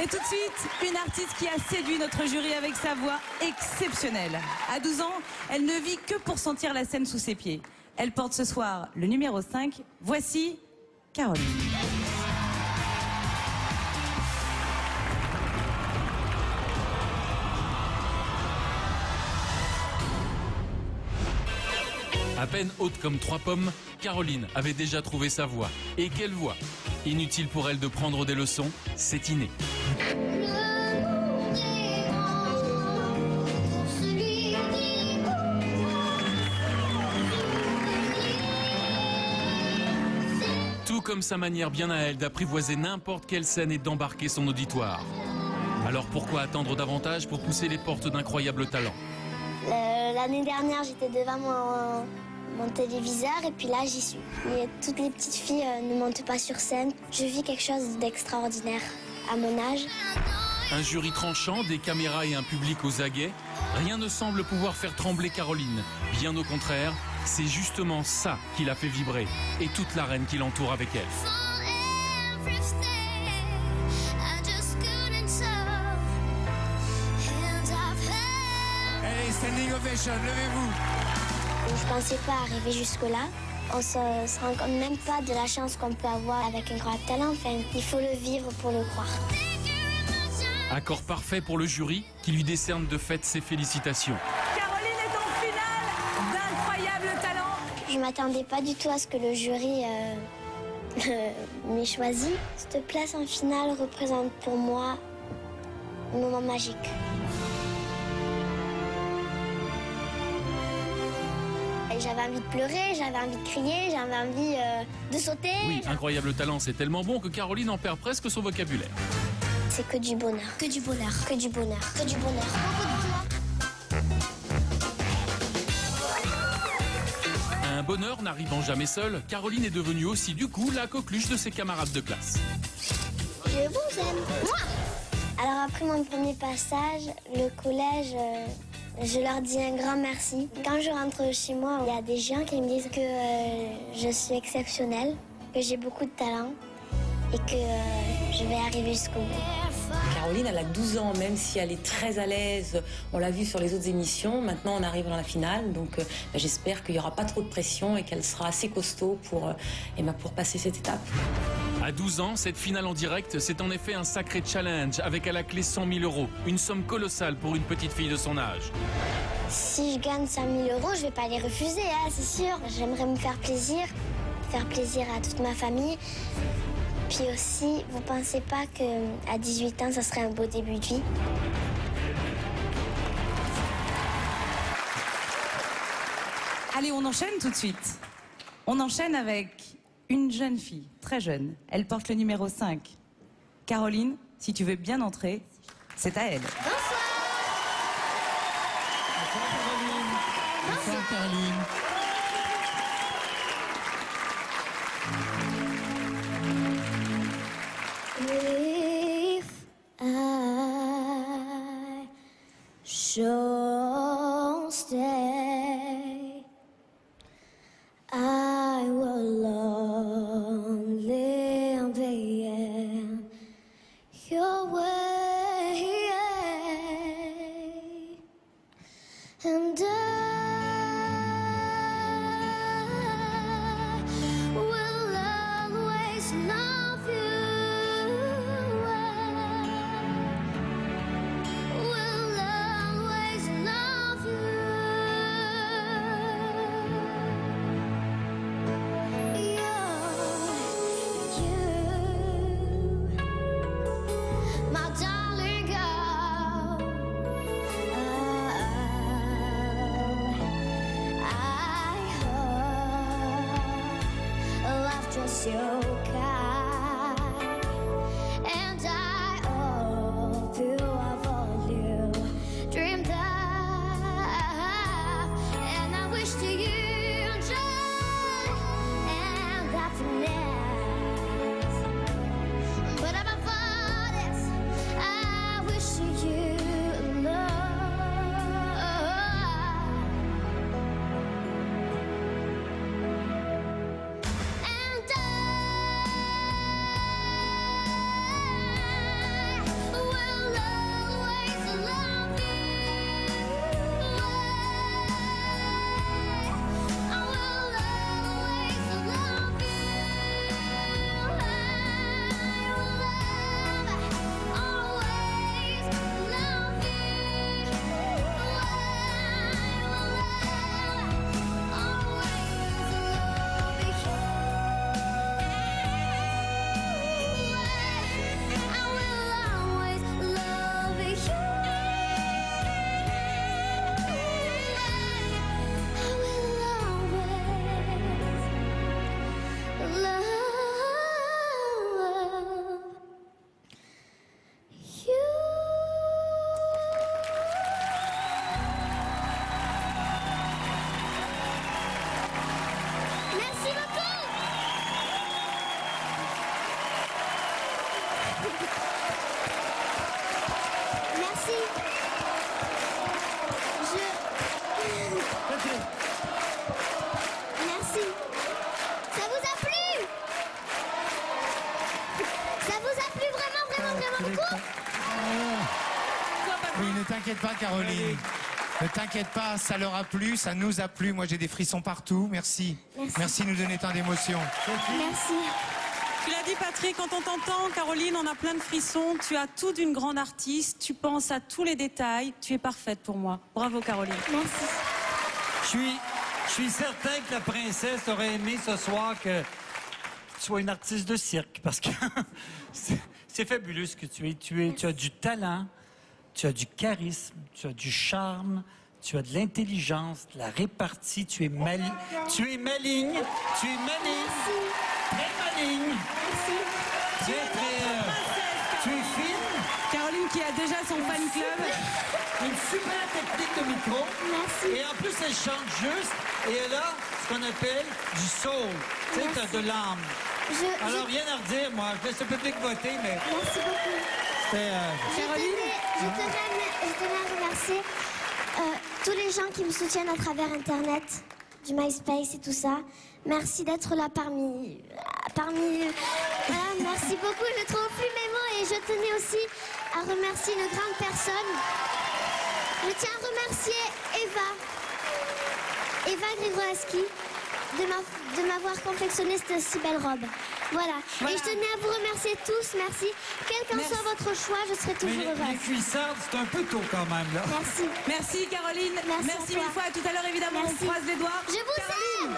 Et tout de suite, une artiste qui a séduit notre jury avec sa voix exceptionnelle. À 12 ans, elle ne vit que pour sentir la scène sous ses pieds. Elle porte ce soir le numéro 5. Voici Caroline. À peine haute comme 3 pommes, Caroline avait déjà trouvé sa voix. Et quelle voix! Inutile pour elle de prendre des leçons, c'est inné. Tout comme sa manière bien à elle d'apprivoiser n'importe quelle scène et d'embarquer son auditoire. Alors pourquoi attendre davantage pour pousser les portes d'incroyables talents? L'année dernière, j'étais devant mon téléviseur et puis là, j'y suis. Et toutes les petites filles ne montent pas sur scène. Je vis quelque chose d'extraordinaire à mon âge. Un jury tranchant, des caméras et un public aux aguets, rien ne semble pouvoir faire trembler Caroline. Bien au contraire, c'est justement ça qui la fait vibrer et toute l'arène qui l'entoure avec elle. Allez, standing ovation, levez-vous. Je pensais pas arriver jusque-là. On se rend compte même pas de la chance qu'on peut avoir avec un grand talent. Enfin, il faut le vivre pour le croire. Accord parfait pour le jury qui lui décerne de fait ses félicitations. Caroline est en finale d'incroyables talents. Je m'attendais pas du tout à ce que le jury m'ait choisi. Cette place en finale représente pour moi un moment magique. J'avais envie de pleurer, j'avais envie de crier, j'avais envie de sauter. Oui, incroyable talent, c'est tellement bon que Caroline en perd presque son vocabulaire. C'est que du bonheur, que du bonheur, que du bonheur, que du bonheur. Beaucoup de bonheur. Un bonheur n'arrivant jamais seul, Caroline est devenue aussi du coup la coqueluche de ses camarades de classe. Je vous aime. Moi. Alors après mon premier passage, le collège, je leur dis un grand merci. Quand je rentre chez moi, il y a des gens qui me disent que je suis exceptionnelle, que j'ai beaucoup de talent et que je vais arriver jusqu'au bout. Caroline, elle a 12 ans, même si elle est très à l'aise. On l'a vu sur les autres émissions. Maintenant, on arrive dans la finale. Donc, j'espère qu'il n'y aura pas trop de pression et qu'elle sera assez costaud pour passer cette étape. À 12 ans, cette finale en direct, c'est en effet un sacré challenge avec à la clé 100 000 €. Une somme colossale pour une petite fille de son âge. Si je gagne 5 000 €, je vais pas les refuser, hein, c'est sûr. J'aimerais me faire plaisir à toute ma famille. Puis aussi, vous pensez pas qu'à 18 ans, ça serait un beau début de vie? Allez, on enchaîne tout de suite. On enchaîne avec une jeune fille, très jeune. Elle porte le numéro 5. Caroline, si tu veux bien entrer, c'est à elle. Bonsoir Caroline. If I should stay, I will only be in your way, and I will always love you. Will always love you. My darling girl. I hope life just so kind, and I hope you have all you dreamed of, and I wish to you joy and happiness. But above all this, I wish to you love. And I Oui, ne t'inquiète pas, Caroline. Ne t'inquiète pas, ça leur a plu, ça nous a plu. Moi, j'ai des frissons partout. Merci. Merci de nous donner tant d'émotions. Merci. Tu l'as dit, Patrick, quand on t'entend, Caroline, on a plein de frissons. Tu as tout d'une grande artiste. Tu penses à tous les détails. Tu es parfaite pour moi. Bravo, Caroline. Merci. Je suis certain que la princesse aurait aimé ce soir que tu sois une artiste de cirque, parce que c'est fabuleux ce que tu es. Tu as du talent, tu as du charisme, tu as du charme, tu as de l'intelligence, de la répartie, tu es maligne, très maligne, tu es fine. Caroline qui a déjà son fan club. Une super technique de micro. Merci. Et en plus, elle chante juste. Et elle a ce qu'on appelle du soul. Tu sais, t'as de l'âme. Alors, rien à redire, moi. Je laisse le public voter, mais... Merci beaucoup. Caroline, Je tenais à remercier tous les gens qui me soutiennent à travers Internet, du MySpace et tout ça. Merci d'être là parmi voilà, merci beaucoup. Je trouve plus mes mots et je tenais aussi à remercier une grande personne. Je tiens à remercier Eva Grigoraski de m'avoir confectionné cette si belle robe. Voilà. Et je tenais à vous remercier tous. Merci. Quel qu'en soit votre choix, je serai toujours Mais les heureuse. cuissardes, c'est un peu tôt quand même, là. Merci. merci Caroline. Merci à Merci toi. mille fois. À tout à l'heure, évidemment. Merci. On croise les doigts. Je vous aime.